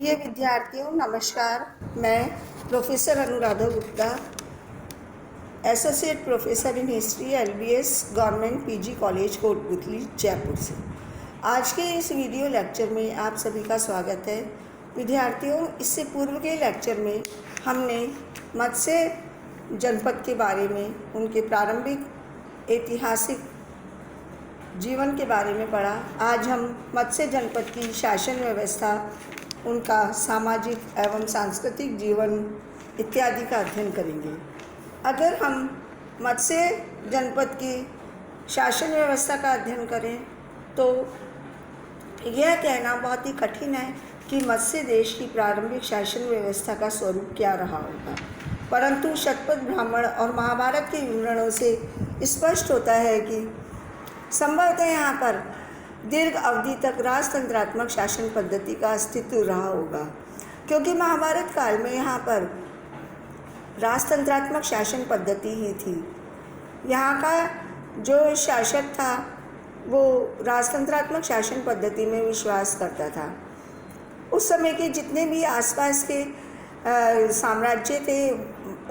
ये विद्यार्थियों नमस्कार। मैं professor Anuradha Gupta, associate professor in history LBS government PG college Kotputli Jaipur से। आज के इस वीडियो लेक्चर में आप सभी का स्वागत है। विद्यार्थियों, इससे पूर्व के लेक्चर में हमने मत्स्य जनपद के बारे में, उनके प्रारंभिक ऐतिहासिक जीवन के बारे में पढ़ा। आज हम मत्स्य जनपद की शासन व्यवस्था, उनका सामाजिक एवं सांस्कृतिक जीवन इत्यादि का अध्ययन करेंगे। अगर हम मत्स्य जनपद की शासन व्यवस्था का अध्ययन करें तो यह कहना बहुत ही कठिन है कि मत्स्य देश की प्रारंभिक शासन व्यवस्था का स्वरूप क्या रहा होगा, परंतु शतपथ ब्राह्मण और महाभारत के विवरणों से स्पष्ट होता है कि संभवतः यहाँ पर दीर्घ अवधि तक राजतंत्रात्मक शासन पद्धति का अस्तित्व रहा होगा, क्योंकि महाभारत काल में यहाँ पर राजतंत्रात्मक शासन पद्धति ही थी। यहाँ का जो शासक था वो राजतंत्रात्मक शासन पद्धति में विश्वास करता था। उस समय के जितने भी आसपास के साम्राज्य थे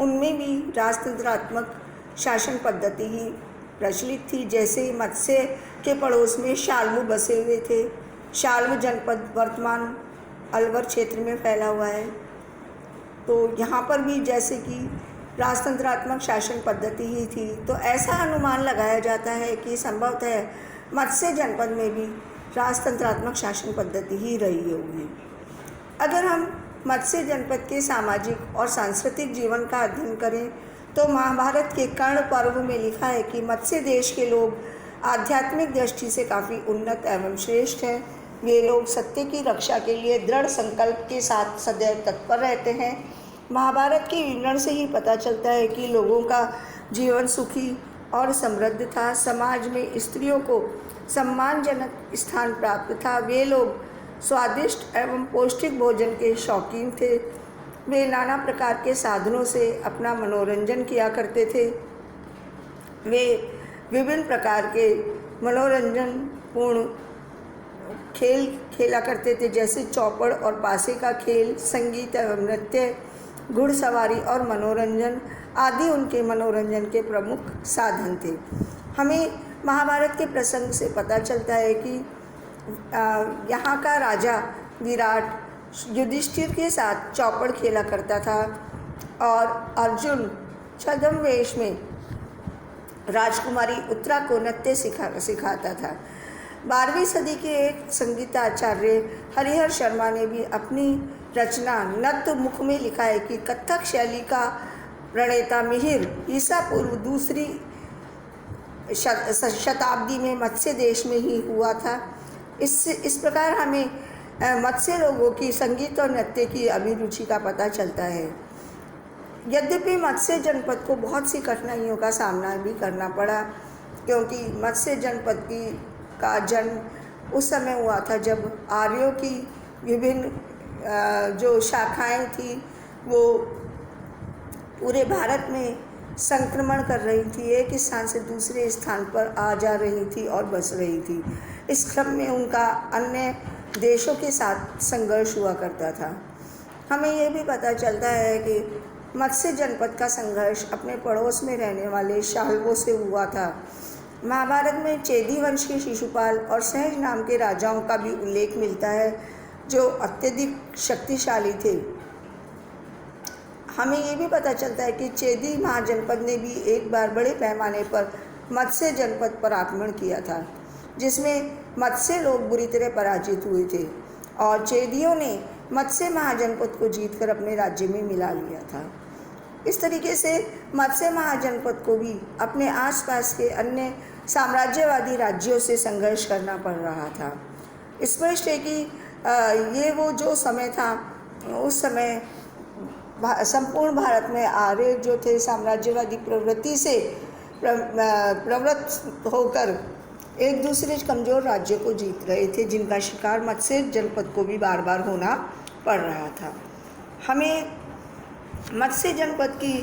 उनमें भी राजतंत्रात्मक शासन पद्धति ही प्रचलित थी। जैसे मत्स्य के पड़ोस में शाल्व बसे हुए थे। शाल्व जनपद वर्तमान अलवर क्षेत्र में फैला हुआ है। तो यहाँ पर भी जैसे कि राजतंत्रात्मक शासन पद्धति ही थी, तो ऐसा अनुमान लगाया जाता है कि संभवतः मत्स्य जनपद में भी राजतंत्रात्मक शासन पद्धति ही रही होगी। अगर हम मत्स्य जनपद के सामाजिक और सांस्कृतिक जीवन का अध्ययन करें तो महाभारत के कर्ण पर्व में लिखा है कि मत्स्य देश के लोग आध्यात्मिक दृष्टि से काफ़ी उन्नत एवं श्रेष्ठ हैं। वे लोग सत्य की रक्षा के लिए दृढ़ संकल्प के साथ सदैव तत्पर रहते हैं। महाभारत के विवरण से ही पता चलता है कि लोगों का जीवन सुखी और समृद्ध था। समाज में स्त्रियों को सम्मानजनक स्थान प्राप्त था। वे लोग स्वादिष्ट एवं पौष्टिक भोजन के शौकीन थे। वे नाना प्रकार के साधनों से अपना मनोरंजन किया करते थे। वे विभिन्न प्रकार के मनोरंजन पूर्ण खेल खेला करते थे, जैसे चौपड़ और पासे का खेल, संगीत एवं नृत्य, घुड़सवारी और मनोरंजन आदि उनके मनोरंजन के प्रमुख साधन थे। हमें महाभारत के प्रसंग से पता चलता है कि यहाँ का राजा विराट युधिष्ठिर के साथ चौपड़ खेला करता था और अर्जुन छद्मवेश में राजकुमारी उत्तरा को नृत्य सिखाता था। 12वीं सदी के एक संगीताचार्य हरिहर शर्मा ने भी अपनी रचना नत्थ मुख में लिखा है कि कथक शैली का प्रणेता मिहिर ईसा पूर्व दूसरी शताब्दी में मत्स्य देश में ही हुआ था। इस प्रकार हमें मत्स्य लोगों की संगीत और नृत्य की अभिरुचि का पता चलता है। यद्यपि मत्स्य जनपद को बहुत सी कठिनाइयों का सामना भी करना पड़ा, क्योंकि मत्स्य जनपद का जन्म उस समय हुआ था जब आर्यों की विभिन्न जो शाखाएं थी वो पूरे भारत में संक्रमण कर रही थी, एक स्थान से दूसरे स्थान पर आ जा रही थी और बस रही थी। इस क्रम में उनका अन्य देशों के साथ संघर्ष हुआ करता था। हमें यह भी पता चलता है कि मत्स्य जनपद का संघर्ष अपने पड़ोस में रहने वाले शाल्वों से हुआ था। महाभारत में चेदी वंश के शिशुपाल और सहज नाम के राजाओं का भी उल्लेख मिलता है, जो अत्यधिक शक्तिशाली थे। हमें ये भी पता चलता है कि चेदी महाजनपद ने भी एक बार बड़े पैमाने पर मत्स्य जनपद पर आक्रमण किया था, जिसमें मत्स्य लोग बुरी तरह पराजित हुए थे और चेदियों ने मत्स्य महाजनपद को जीतकर अपने राज्य में मिला लिया था। इस तरीके से मत्स्य महाजनपद को भी अपने आसपास के अन्य साम्राज्यवादी राज्यों से संघर्ष करना पड़ रहा था। स्पष्ट है कि ये वो जो समय था, उस समय संपूर्ण भारत में आर्य जो थे साम्राज्यवादी प्रवृत्ति से प्रवृत्त होकर एक दूसरे कमज़ोर राज्यों को जीत रहे थे, जिनका शिकार मत्स्य जनपद को भी बार बार होना पड़ रहा था। हमें मत्स्य जनपद की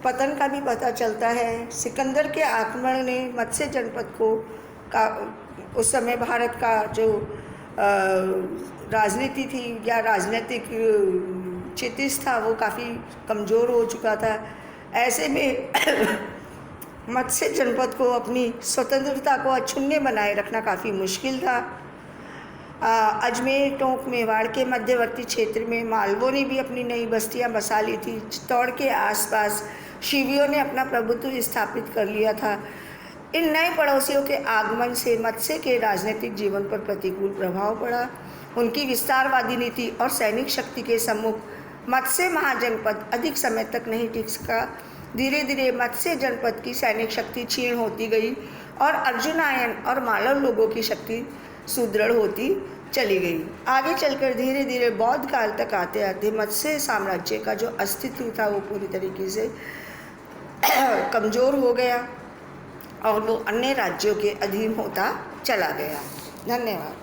पतन का भी पता चलता है। सिकंदर के आक्रमण ने मत्स्य जनपद को उस समय भारत का जो राजनीति थी या राजनीतिक क्षितिज था वो काफ़ी कमज़ोर हो चुका था। ऐसे में मत्स्य जनपद को अपनी स्वतंत्रता को अक्षुण्ण बनाए रखना काफ़ी मुश्किल था। अजमेर, टोंक, मेवाड़ के मध्यवर्ती क्षेत्र में मालवों ने भी अपनी नई बस्तियां बसा ली थी। चित्तौड़ के आसपास शिवियों ने अपना प्रभुत्व स्थापित कर लिया था। इन नए पड़ोसियों के आगमन से मत्स्य के राजनीतिक जीवन पर प्रतिकूल प्रभाव पड़ा। उनकी विस्तारवादी नीति और सैनिक शक्ति के सम्मुख मत्स्य महाजनपद अधिक समय तक नहीं टिक सका। धीरे धीरे मत्स्य जनपद की सैनिक शक्ति क्षीण होती गई और अर्जुनायन और मालव लोगों की शक्ति सुदृढ़ होती चली गई। आगे चलकर धीरे धीरे बौद्ध काल तक आते आते मत्स्य साम्राज्य का जो अस्तित्व था वो पूरी तरीके से कमज़ोर हो गया और वो अन्य राज्यों के अधीन होता चला गया। धन्यवाद।